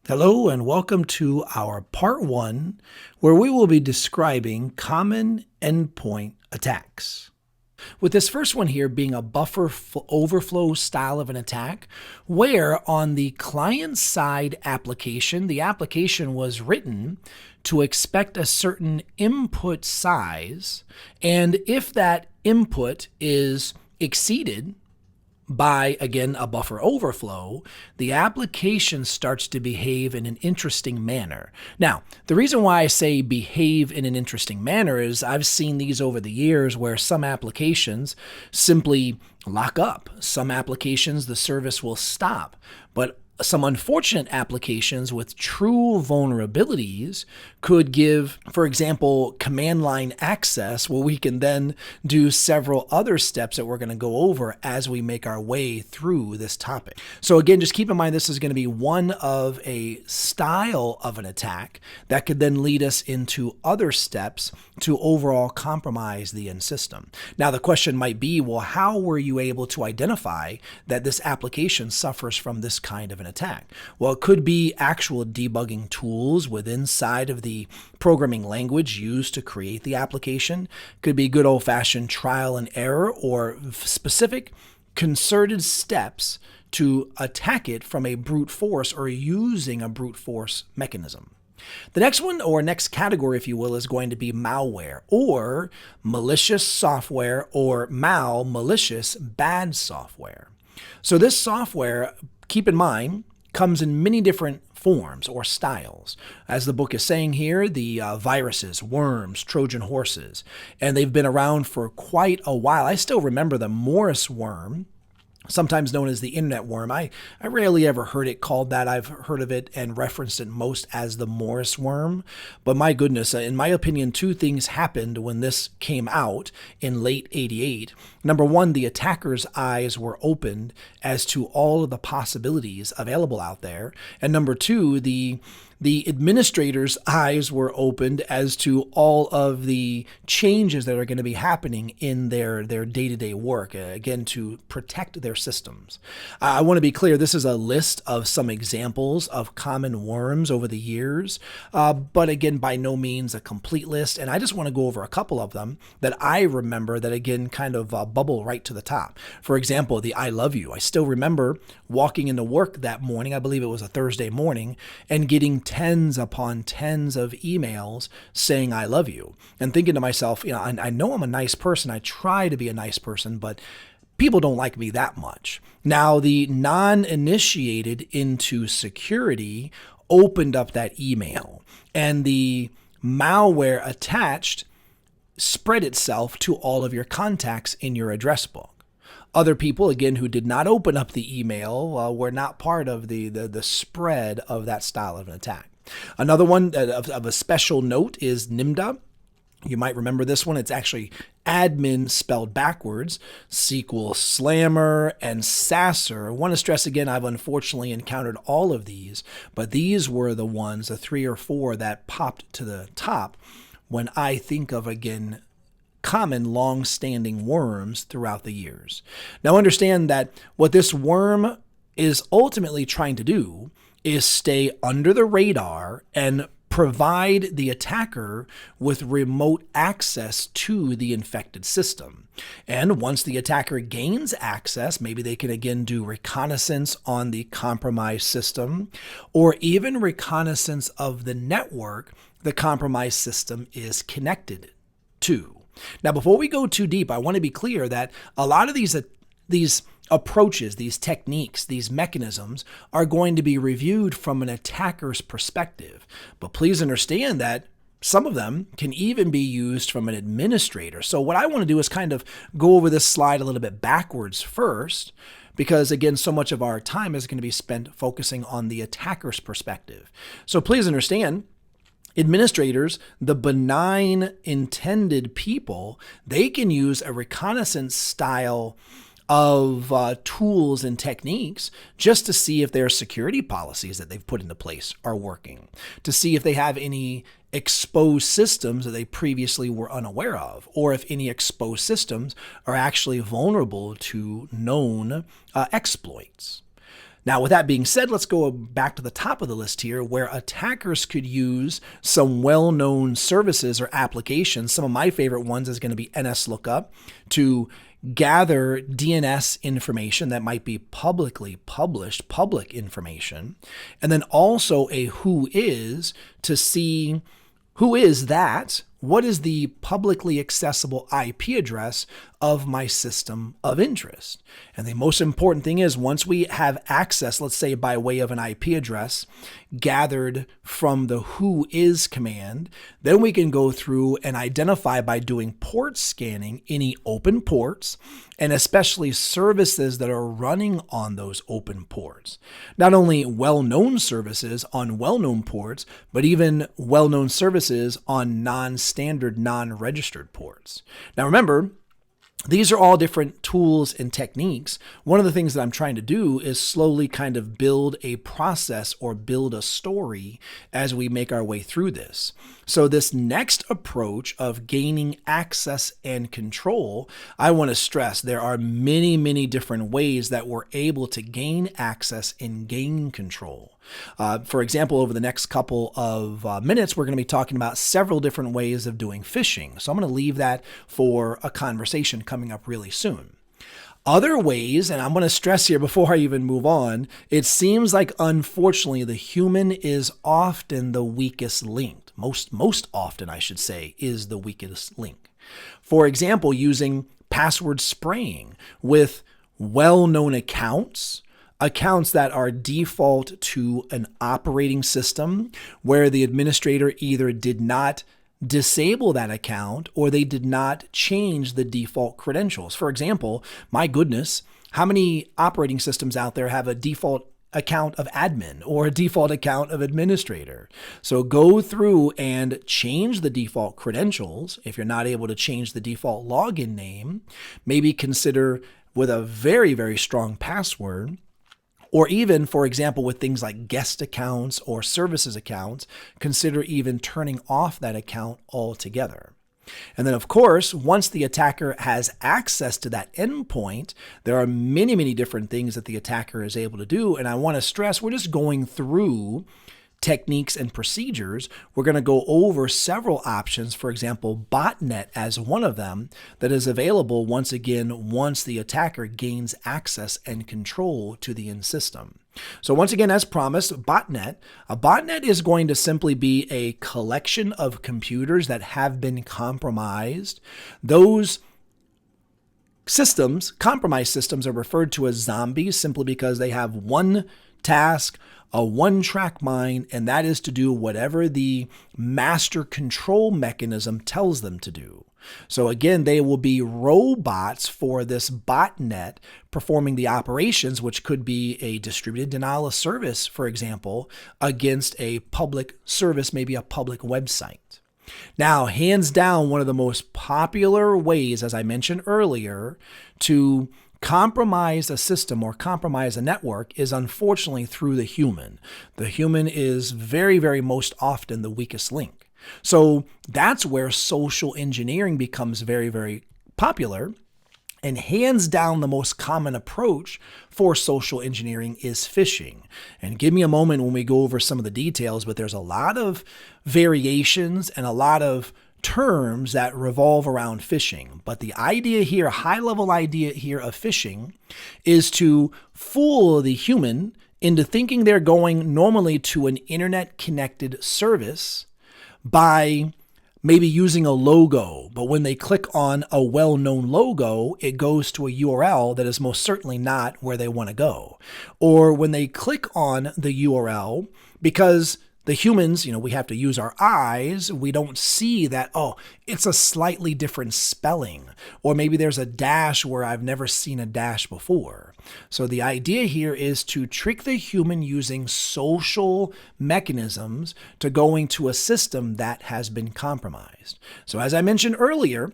Hello and welcome to our part one, where we will be describing common endpoint attacks. With this first one here being a buffer overflow style of an attack, where on the client-side application, the application was written to expect a certain input size, and if that input is exceeded by, again, a buffer overflow, the application starts to behave in an interesting manner. Now, the reason why I say behave in an interesting manner is I've seen these over the years where some applications simply lock up. Some applications, the service will stop. But some unfortunate applications with true vulnerabilities could give, for example, command line access, where we can then do several other steps that we're going to go over as we make our way through this topic. So again, just keep in mind this is going to be one of a style of an attack that could then lead us into other steps to overall compromise the end system. Now, the question might be, well, how were you able to identify that this application suffers from this kind of an attack? Well, it could be actual debugging tools within inside of the programming language used to create the application. Could be good old-fashioned trial and error or specific concerted steps to attack it from a brute force or using a brute force mechanism. The next one, or next category, if you will, is going to be malware or malicious software, or malicious bad software. So this software, keep in mind, comes in many different forms or styles. As the book is saying here, the viruses, worms, Trojan horses, and they've been around for quite a while. I still remember the Morris worm, sometimes known as the internet worm. I rarely ever heard it called that. I've heard of it and referenced it most as the Morris worm. But my goodness, in my opinion, two things happened when this came out in late '88. Number one, the attacker's eyes were opened as to all of the possibilities available out there. And number two, the administrator's eyes were opened as to all of the changes that are going to be happening in their day-to-day work, again, to protect their systems. I want to be clear, this is a list of some examples of common worms over the years, but again, by no means a complete list, and I just want to go over a couple of them that I remember that, again, kind of bubble right to the top. For example, the I love you. I still remember walking into work that morning, I believe it was a Thursday morning, and getting tens upon tens of emails saying I love you, and thinking to myself, I know I'm a nice person. I try to be a nice person, but people don't like me that much. Now, the non-initiated into security opened up that email, and the malware attached spread itself to all of your contacts in your address book. Other people, again, who did not open up the email were not part of the spread of that style of an attack. Another one of a special note is NIMDA. You might remember this one. It's actually admin spelled backwards, SQL Slammer, and Sasser. I want to stress again, I've unfortunately encountered all of these, but these were the ones, the 3 or 4 that popped to the top when I think of, again, common long-standing worms throughout the years. Now understand that what this worm is ultimately trying to do is stay under the radar and provide the attacker with remote access to the infected system. And once the attacker gains access, maybe they can again do reconnaissance on the compromised system, or even reconnaissance of the network the compromised system is connected to. Now, before we go too deep, I want to be clear that a lot of these approaches, these techniques, these mechanisms are going to be reviewed from an attacker's perspective. But please understand that some of them can even be used from an administrator. So what I want to do is kind of go over this slide a little bit backwards first, because again, so much of our time is going to be spent focusing on the attacker's perspective. So please understand, administrators, the benign intended people, they can use a reconnaissance style of tools and techniques just to see if their security policies that they've put into place are working, to see if they have any exposed systems that they previously were unaware of, or if any exposed systems are actually vulnerable to known exploits. Now, with that being said, let's go back to the top of the list here where attackers could use some well-known services or applications. Some of my favorite ones is going to be nslookup to gather DNS information that might be publicly published, public information, and then also a whois to see who is that, what is the publicly accessible IP address of my system of interest. And the most important thing is once we have access, let's say by way of an IP address gathered from the whois command, then we can go through and identify by doing port scanning any open ports and especially services that are running on those open ports. Not only well-known services on well-known ports, but even well-known services on non-standard, non-registered ports. Now remember, these are all different tools and techniques. One of the things that I'm trying to do is slowly kind of build a process or build a story as we make our way through this. So this next approach of gaining access and control, I want to stress there are many, many different ways that we're able to gain access and gain control. For example, over the next couple of minutes, we're going to be talking about several different ways of doing phishing. So I'm going to leave that for a conversation coming up really soon. Other ways, and I'm going to stress here before I even move on, it seems like unfortunately the human is often the weakest link. Most often, I should say, is the weakest link. For example, using password spraying with well-known accounts that are default to an operating system where the administrator either did not disable that account or they did not change the default credentials. For example, my goodness, how many operating systems out there have a default account of admin or a default account of administrator? So go through and change the default credentials. If you're not able to change the default login name, maybe consider with a very, very strong password. Or even, for example, with things like guest accounts or services accounts, consider even turning off that account altogether. And then, of course, once the attacker has access to that endpoint, there are many, many different things that the attacker is able to do. And I want to stress, we're just going through techniques and procedures. We're going to go over several options, for example, botnet as one of them that is available once the attacker gains access and control to the end system. So once again, as promised, a botnet is going to simply be a collection of computers that have been compromised. Those compromised systems are referred to as zombies simply because they have one task, a one-track mind, and that is to do whatever the master control mechanism tells them to do. So again, they will be robots for this botnet performing the operations, which could be a distributed denial of service, for example, against a public service, maybe a public website. Now, hands down, one of the most popular ways, as I mentioned earlier, to compromise a system or compromise a network is unfortunately through the human. The human is very, very most often the weakest link. So that's where social engineering becomes very, very popular. And hands down, the most common approach for social engineering is phishing. And give me a moment when we go over some of the details, but there's a lot of variations and a lot of terms that revolve around phishing. But the idea here, high-level idea here of phishing is to fool the human into thinking they're going normally to an internet-connected service by maybe using a logo, but when they click on a well-known logo, it goes to a URL that is most certainly not where they want to go. Or when they click on the URL, because the humans, we have to use our eyes. We don't see that, oh, it's a slightly different spelling. Or maybe there's a dash where I've never seen a dash before. So the idea here is to trick the human using social mechanisms to going to a system that has been compromised. So as I mentioned earlier,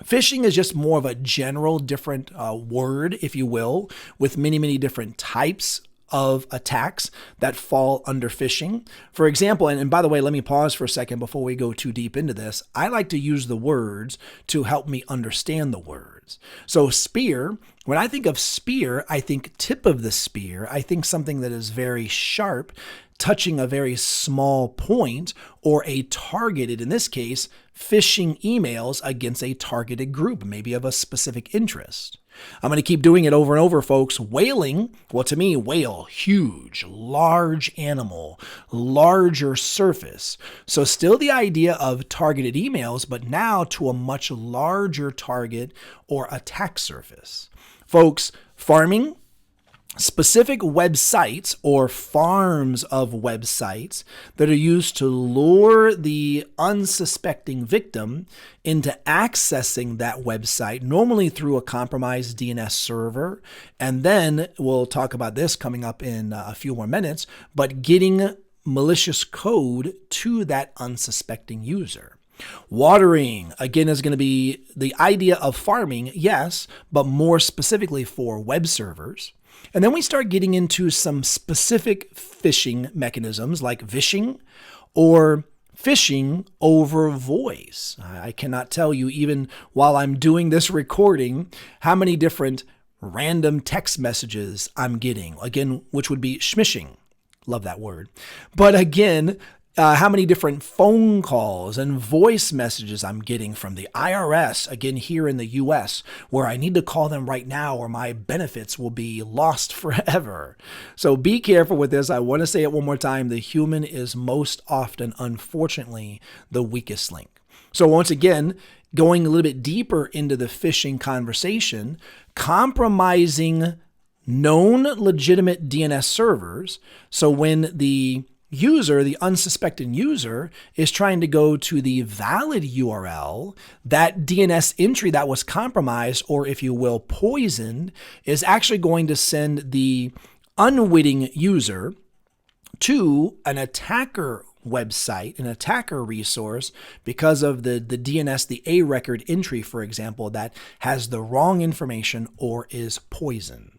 phishing is just more of a general different word, if you will, with many, many different types of attacks that fall under phishing. For example, and by the way, let me pause for a second before we go too deep into this. I like to use the words to help me understand the words. So spear When I think of spear, I think tip of the spear. I think something that is very sharp, touching a very small point, or a targeted, in this case, phishing emails against a targeted group, maybe of a specific interest. I'm going to keep doing it over and over, folks. Whaling, well, to me, whale, huge, large animal, larger surface. So still the idea of targeted emails, but now to a much larger target or attack surface. Folks, farming, specific websites or farms of websites that are used to lure the unsuspecting victim into accessing that website, normally through a compromised DNS server. And then we'll talk about this coming up in a few more minutes, but getting malicious code to that unsuspecting user. Watering, again, is going to be the idea of farming, yes, but more specifically for web servers. And then we start getting into some specific phishing mechanisms like vishing or phishing over voice. I cannot tell you, even while I'm doing this recording, how many different random text messages I'm getting, again, which would be schmishing. Love that word. But again, how many different phone calls and voice messages I'm getting from the IRS, again, here in the US, where I need to call them right now or my benefits will be lost forever. So be careful with this. I want to say it one more time. The human is most often, unfortunately, the weakest link. So once again, going a little bit deeper into the phishing conversation, compromising known legitimate DNS servers. So when the user, the unsuspecting user, is trying to go to the valid URL, that DNS entry that was compromised, or if you will, poisoned, is actually going to send the unwitting user to an attacker website, an attacker resource, because of the DNS, the A record entry, for example, that has the wrong information or is poisoned.